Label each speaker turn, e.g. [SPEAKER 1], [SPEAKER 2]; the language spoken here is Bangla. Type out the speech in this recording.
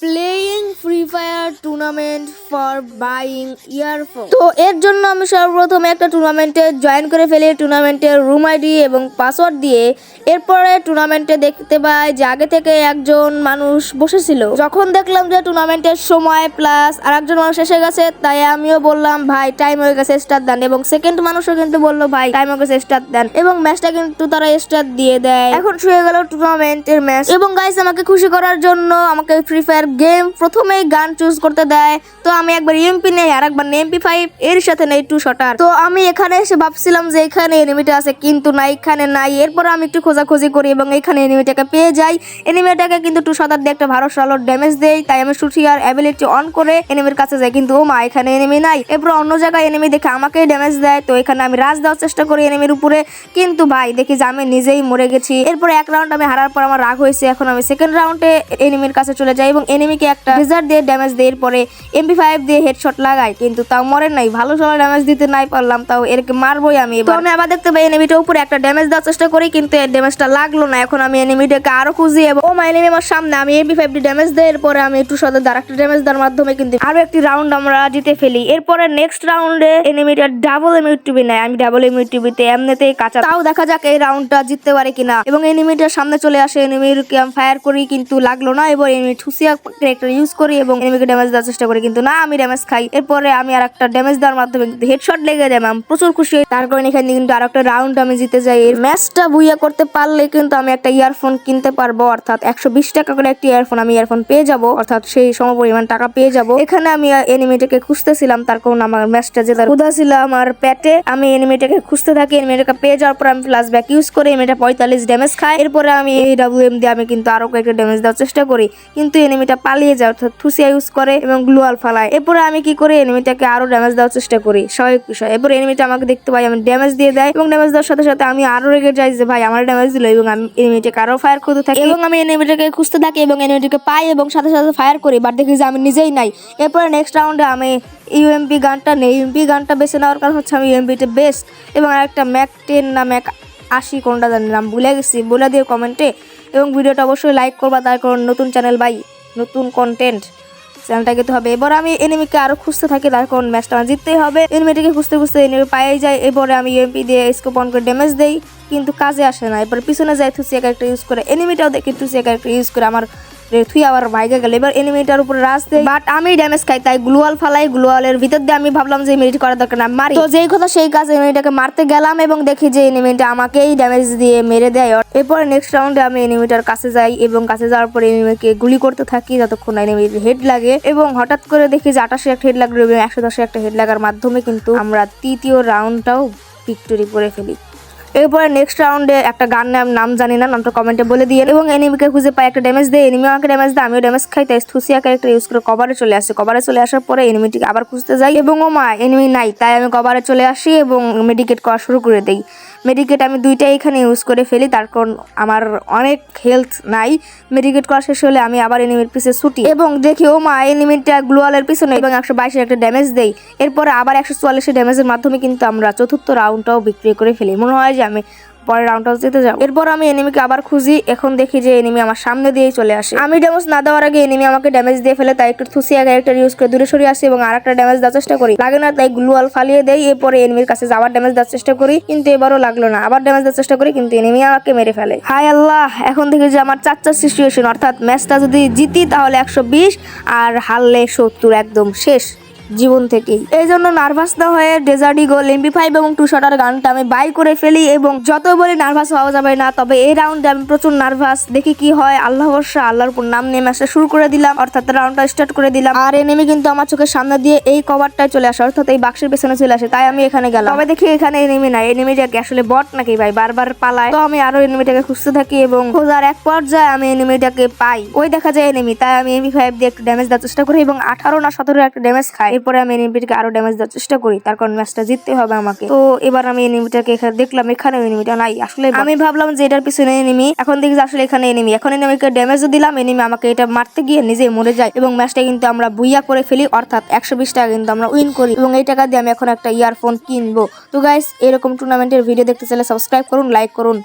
[SPEAKER 1] Playing free fire tournament for buying earphone. তো এর জন্য আমি সর্বপ্রথমে একটা টুর্নামেন্টে জয়েন করে ফেলি, টুর্নামেন্টের রুম আইডি এবং পাসওয়ার্ড দিয়ে। এরপরে টুর্নামেন্টে দেখতে পাই যে আগে থেকে একজন মানুষ বসেছিল। যখন দেখলাম যে টুর্নামেন্টের সময় প্লাস আর একজন মানুষ এসে গেছে, তাই আমিও বললাম ভাই টাইম হয়ে গেছে, স্টার্ট দেন। এবং সেকেন্ড মানুষও কিন্তু বললো ভাই টাইম হয়ে গেছে, স্টার্ট দেন। এবং ম্যাচটা কিন্তু তারা স্টার্ট দিয়ে দেয়। এখন শুয়ে গেল টুর্নামেন্টের ম্যাচ। এবং গাইস আমাকে খুশি করার জন্য আমাকে ফ্রি ফায়ার গেম প্রথমেই গান চুজ করতে দেয়। তো আমি একবার ইএমপি নেই, আর একবার MP5, এর সাথে নেই 2 শটার। তো আমি এখানে এসে ভাবছিলাম যে এখানে এনিমিটা আছে, কিন্তু না, এখানে নাই। এরপর আমি একটু খোঁজাখুঁজি করি এবং এখানে এনিমিটাকে পেয়ে যাই। এনিমিটাকে কিন্তু 2 শটার দিয়ে একটা ভালো ড্যামেজ দেই। তাই আমি শুটিয়ার অ্যাবিলিটি অন করে এনিমির কাছে যাই, কিন্তু ও মা, এখানে এনিমি নাই। এরপর অন্য জায়গায় এনিমি দেখে আমাকেই ড্যামেজ দেয়। তো এখানে আমি রাজ দেওয়ার চেষ্টা করি এনিমির উপরে, কিন্তু ভাই দেখি যে আমি নিজেই মরে গেছি। এরপর এক রাউন্ড আমি হারার পর আমার রাগ হয়েছে। এখন আমি সেকেন্ড রাউন্ডে এনিমির কাছে চলে যাই এবং এনিমিকে একটা লেজার দিয়ে ড্যামেজ দেই। এরপরে MP5 দিয়ে হেডশট লাগাই, কিন্তু তাও মরে নাই। ভালো ড্যামেজ দিতে নাই পারলাম, তাও এরকে মারবোই আমি। তো আমি আবার দেখতে পাই এনিমিটার উপরে একটা ড্যামেজ দেওয়ার চেষ্টা করি, কিন্তু এর ড্যামেজটা লাগলো না। এখন আমি এনিমিটাকে আরো খুঁজি এবং ও মা, এনিমি আমার সামনে। আমি MP5 দিয়ে ড্যামেজ দেই। এরপরে আমি একটু সাথে আরেকটা ড্যামেজ দেওয়ার মাধ্যমে কিন্তু আরো একটি রাউন্ড আমরা জিতে ফেলি। এরপরে নেক্সট রাউন্ডে এনিমিটা ডাবল এমইউটিবি নেয়। আমি ডাবল এমইউটিবিতে এমনিতেই কাঁচা, তাও দেখা যাক এই রাউন্ডটা জিততে পারে কিনা। এবং এনিমিটার সামনে চলে আসে, এনিমিকে আমি ফায়ার করি, কিন্তু লাগলো না। এবার এনিমি ঠুসিয়া ক্যারেক্টার ইউজ করি এবং এনিমিকে ড্যামেজ দেওয়ার চেষ্টা করি, কিন্তু না, আমি ড্যামেজ খাই। এরপরে আমি আর একটা ড্যামেজ দেওয়ার মাধ্যমে কিন্তু হেডশট লেগে যায়। আমি প্রচুর খুশি হই। তার কারণে এখানে কিন্তু আর একটা রাউন্ড আমি জিতে যাই। এই ম্যাচটা বুইয়া করতে পারলে কিন্তু আমি একটা ইয়ারফোন কিনতে পারবো, অর্থাৎ 120 টাকা করে একটি ইয়ারফোন পেয়ে যাবো, অর্থাৎ সেই সমপরিমাণ টাকা পেয়ে যাবো। এখানে আমি এনিমিটাকে খুঁজতেছিলাম, তার কারণ আমার ম্যাচটা জেতার ক্ষুধা ছিল আমার পেটে। আমি এনিমিটাকে খুঁজতে থাকি। এনিমিটাকে পেয়ে যাওয়ার পর আমি ফ্ল্যাশ ব্যাক ইউজ করে এনিমিটা 45 ড্যামেজ খায়। এরপরে আমি এই WM দিয়ে আমি কিন্তু আরো কয়েকটা ড্যামেজ দেওয়ার চেষ্টা করি, কিন্তু এনিমিটা পালিয়ে যায়, অর্থাৎ থুসিয়া ইউজ করে এবং গ্লুয়াল ফালায়। এরপরে আমি কি করি, এনিমিটাকে আরো ড্যামেজ দেওয়ার চেষ্টা করি, স্বাভাবিক বিষয়। এরপর এনিমিটা আমাকে দেখতে পাই, আমি ড্যামেজ দিয়ে দেয় এবং ড্যামেজ দেওয়ার সাথে সাথে আমি আরো রেগে যাই যে ভাই আমার ড্যামেজ দিল। এবং আমি এনিমিটাকে আরো ফায়ার করতে থাকি এবং আমি এনিমিটাকে খুঁজতে থাকি এবং এনিমিটাকে পাই এবং সাথে সাথে ফায়ার করি, বাট দেখি যে আমি নিজেই নাই। এরপরে নেক্সট রাউন্ডে আমি UMP গানটা নেই। UMP গানটা বেছে নেওয়ার কারণ হচ্ছে আমি UMPটা বেস্ট। এবং আরেকটা ম্যাক 10 না ম্যাক 80 কোনটা জানি নাম ভুলে গেছি, বলে দিও কমেন্টে। এবং ভিডিওটা অবশ্যই লাইক করবা, তার কারণ নতুন চ্যানেল ভাই, নতুন কন্টেন্ট, চ্যানেলটা তো হবে। এবার আমি এনিমিকে আরো খুঁজতে থাকি, তার কারণ ম্যাচটা আমার জিততেই হবে। এনিমিটাকে খুঁজতে এনিমি পাই যায়। এরপরে আমি UMP দিয়ে স্কোপ অন করে ড্যামেজ দেই, কিন্তু কাজে আসে না। এরপর পিছনে যাই, থুসিয়া ক্যারেক্টার ইউজ করে। এনিমিটাও দেখি থুসিয়া ক্যারেক্টার ইউজ করে আমার থুই আবার ভাইগে গেল। এবার এনিমিটার উপরে রাজ দেয়, বাট আমি ড্যামেজ খাই, তাই গ্লুয়াল ফালাই। গ্লুয়ালের ভিতর দিয়ে আমি ভাবলাম যে এনিমিটি করার দরকার না, মারি। তো যেই কথা সেই কাজ, এনিমিটাকে মারতে গেলাম এবং দেখি যে এনিমিটা আমাকেই ড্যামেজ দিয়ে মেরে দেয়। এরপরে নেক্সট রাউন্ডে আমি এনিমিটার কাছে যাই এবং কাছে যাওয়ার পরে এনিমিকে গুলি করতে থাকি যতক্ষণ না এনিমির হেড লাগে। এবং হঠাৎ করে দেখি যে 88 একটা হেড লাগলো এবং 110 একটা হেড লাগার মাধ্যমে কিন্তু আমরা তৃতীয় রাউন্ডটাও ভিক্টরি করে ফেলি। এরপরে নেক্সট রাউন্ডে একটা গান নাম জানি না, নামটা কমেন্টে বলে দিয়ে এবং এনিমিকে খুঁজে পাই, একটা ড্যামেজ দেয়। এনিমি আমাকে ড্যামেজ দেয়, আমিও ড্যামেজ খাই। তাই থুসিয়া ক্যারেক্টার ইউজ করে কভারে চলে আসে। কভারে চলে আসার পরে এনিমিটিকে আবার খুঁজতে যাই এবং ও মা, এনিমি নাই। তাই আমি কভারে চলে আসি এবং মেডিকেট করা শুরু করে দিই। মেডিকেট আমি 2টাই এখানে ইউজ করে ফেলি, তার কারণ আমার অনেক হেলথ নাই। মেডিকেট করা শেষ হলে আমি আবার এনিমির পিছে ছুটি এবং দেখি ও মা, এনিমিটা গ্লুয়ালের পিছনে এবং 122 একটা ড্যামেজ দেই। এরপরে আবার 144 ড্যামেজের মাধ্যমে কিন্তু আমরা চতুর্থ রাউন্ডটাও বিক্রি করে ফেলি। মনে হয় যে আমি পরের রাউন্ডটাও জিতে যাবো। এরপর আমি এনিমিকে আবার খুঁজি। এখন দেখি যে এনিমি আমার সামনে দিয়েই চলে আসে। আমি ড্যামেজ না দেওয়ার আগে এনিমি আমাকে ড্যামেজ দিয়ে ফেলে, তাই একটু থুসিয়া ক্যারেক্টার ইউজ করে দূরে সরিয়ে আসি এবং আরেকটা ড্যামেজ দেওয়ার চেষ্টা করি, লাগে না। তাই গ্লুয়াল ফালিয়ে দেই। এরপরে এনিমির কাছে আবার ড্যামেজ দেওয়ার চেষ্টা করি, কিন্তু এবারও লাগলো না। আবার ড্যামেজ দেওয়ার চেষ্টা করি, কিন্তু এনিমি আমাকে মেরে ফেলে। হায় আল্লাহ! এখন দেখি যে আমার 4 সিচুয়েশন, অর্থাৎ ম্যাচটা যদি জিতি তাহলে 120 আর হারলে 70, একদম শেষ জীবন থেকেই। এই জন্য নার্ভাস না হয়ে ডেজার্ট ইগল, MP5 এবং 2 শটার গানটা আমি বাই করে ফেলি। এবং যত বলি নার্ভাস হওয়া যাবে না, তবে এই রাউন্ডে আমি প্রচুর নার্ভাস। দেখি কি হয়। আল্লাহ ভরসা, আল্লাহর উপর নাম নিয়ে ম্যাচটা শুরু করে দিলাম, অর্থাৎ রাউন্ডটা স্টার্ট করে দিলাম। আর এনিমি কিন্তু আমার চোখের সামনে দিয়ে এই কভারটায় চলে আসে, অর্থাৎ এই বাক্সের পেছনে চলে আসে। তাই আমি এখানে গেলাম, তবে দেখি এখানে এনিমি নাই। এনিমিটাকে আসলে বট নাকি ভাই, বারবার পালায়। তো আমি আরো এনিমিটাকে খুঁজতে থাকি এবং খোঁজার এক পর্যায়ে আমি এনিমিটাকে পাই। ওই দেখা যায় এনিমি, তাই আমি MP5 দিয়ে একটু ড্যামেজ দেওয়ার চেষ্টা করি এবং 18 না 17 একটা ড্যামেজ খাই। এরপরে আমি এনিমিটাকে আরো ড্যামেজ দেওয়ার চেষ্টা করি, তার কারণ ম্যাচটা জিততে হবে আমাকে। তো এবার আমি এনিমিটাকে এখানে দেখলাম, এখানে এনিমিটা নাই। আসলে আমি ভাবলাম যে এটার পিছনে এনিমি, এখন দেখি যে আসলে এখানে এনিমি। এখন এনিমিকে ড্যামেজও দিলাম, এনিমি আমাকে এটা মারতে গিয়ে নিজে মরে যায় এবং ম্যাচটা কিন্তু আমরা বুইয়া করে ফেলি, অর্থাৎ 120 টাকা কিন্তু আমরা উইন করি এবং এই টাকা দিয়ে আমি এখন একটা ইয়ারফোন কিনবো। তো গাইস, এরকম টুর্নামেন্টের ভিডিও দেখতে চাইলে সাবস্ক্রাইব করুন, লাইক করুন।